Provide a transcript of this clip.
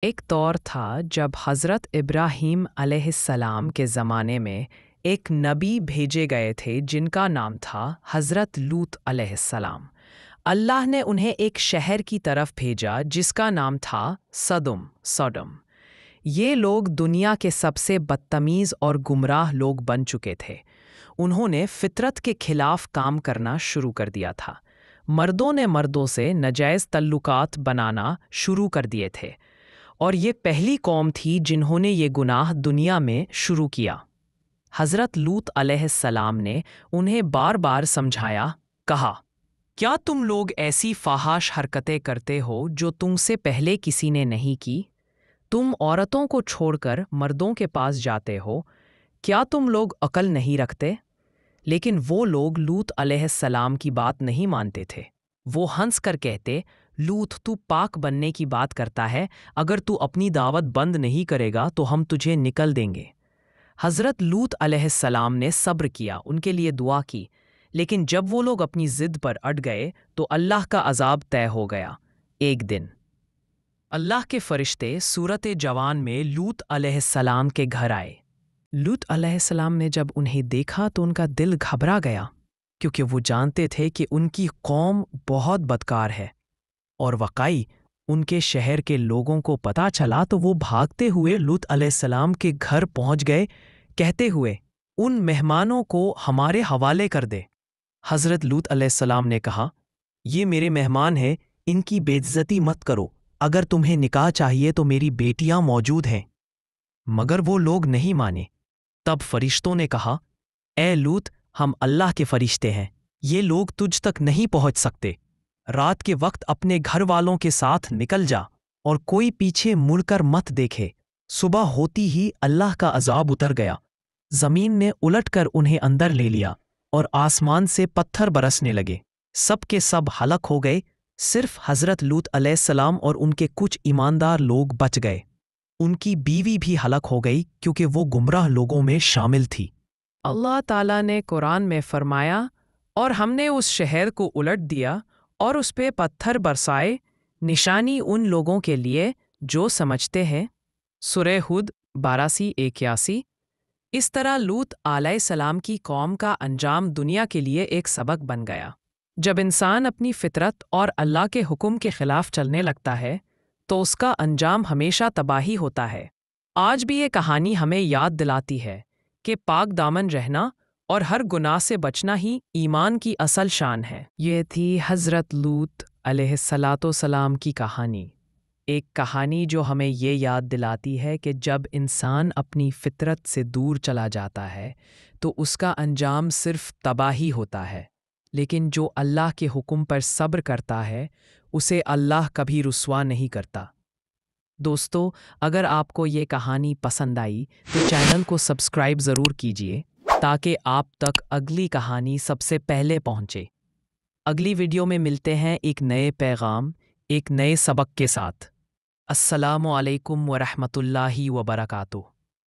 एक दौर था जब हज़रत इब्राहीम अलैहिस्सलाम के ज़माने में एक नबी भेजे गए थे जिनका नाम था हज़रत लूत अलैहिस्सलाम। अल्लाह ने उन्हें एक शहर की तरफ भेजा जिसका नाम था सदुम। ये लोग दुनिया के सबसे बदतमीज़ और गुमराह लोग बन चुके थे। उन्होंने फितरत के खिलाफ काम करना शुरू कर दिया था। मर्दों ने मर्दों से नाजायज़ तल्लुकात बनाना शुरू कर दिए थे और ये पहली कौम थी जिन्होंने ये गुनाह दुनिया में शुरू किया। हज़रत लूत अलैहिस्सलाम ने उन्हें बार बार समझाया, कहा, क्या तुम लोग ऐसी फाहाश हरकतें करते हो जो तुमसे पहले किसी ने नहीं की? तुम औरतों को छोड़कर मर्दों के पास जाते हो। क्या तुम लोग अकल नहीं रखते? लेकिन वो लोग लूत अलैहिस्सलाम की बात नहीं मानते थे। वो हंस कर कहते, लूत तू पाक बनने की बात करता है, अगर तू अपनी दावत बंद नहीं करेगा तो हम तुझे निकल देंगे। हज़रत लूत अलैहिस्सलाम ने सब्र किया, उनके लिए दुआ की, लेकिन जब वो लोग अपनी ज़िद पर अड़ गए तो अल्लाह का अज़ाब तय हो गया। एक दिन अल्लाह के फरिश्ते सूरत जवान में लूत अलैहिस्सलाम के घर आए। लूत अलैहिस्सलाम ने जब उन्हें देखा तो उनका दिल घबरा गया, क्योंकि वो जानते थे कि उनकी कौम बहुत बदकार है। और वाकई उनके शहर के लोगों को पता चला तो वो भागते हुए लूत अलैहिस्सलाम के घर पहुंच गए, कहते हुए, उन मेहमानों को हमारे हवाले कर दे। हज़रत लूत अलैहिस्सलाम ने कहा, ये मेरे मेहमान हैं, इनकी बेइज्जती मत करो। अगर तुम्हें निकाह चाहिए तो मेरी बेटियां मौजूद हैं। मगर वो लोग नहीं माने। तब फरिश्तों ने कहा, ए लूत, हम अल्लाह के फरिश्ते हैं, ये लोग तुझ तक नहीं पहुंच सकते। रात के वक्त अपने घर वालों के साथ निकल जा और कोई पीछे मुड़कर मत देखे। सुबह होती ही अल्लाह का अज़ाब उतर गया। जमीन ने उलटकर उन्हें अंदर ले लिया और आसमान से पत्थर बरसने लगे। सब के सब हलक हो गए, सिर्फ हज़रत लूत अलैहिस्सलाम और उनके कुछ ईमानदार लोग बच गए। उनकी बीवी भी हलक हो गई क्योंकि वो गुमराह लोगों में शामिल थी। अल्लाह ताला ने कुरान में फरमाया, और हमने उस शहर को उलट दिया और उस पे पत्थर बरसाए, निशानी उन लोगों के लिए जो समझते हैं। सूरह हुद 82-81। इस तरह लूत अलैहिस्सलाम की कौम का अंजाम दुनिया के लिए एक सबक बन गया। जब इंसान अपनी फितरत और अल्लाह के हुक्म के खिलाफ चलने लगता है तो उसका अंजाम हमेशा तबाही होता है। आज भी ये कहानी हमें याद दिलाती है कि पाक दामन रहना और हर गुनाह से बचना ही ईमान की असल शान है। ये थी हज़रत लूत अलैहिस्सलाम की कहानी। एक कहानी जो हमें ये याद दिलाती है कि जब इंसान अपनी फितरत से दूर चला जाता है तो उसका अंजाम सिर्फ तबाही होता है, लेकिन जो अल्लाह के हुक्म पर सब्र करता है उसे अल्लाह कभी रुस्वा नहीं करता। दोस्तों, अगर आपको ये कहानी पसंद आई तो चैनल को सब्सक्राइब ज़रूर कीजिए ताकि आप तक अगली कहानी सबसे पहले पहुंचे। अगली वीडियो में मिलते हैं एक नए पैगाम, एक नए सबक के साथ। अस्सलामु अलैकुम व रहमतुल्लाहि व बरकातुहू।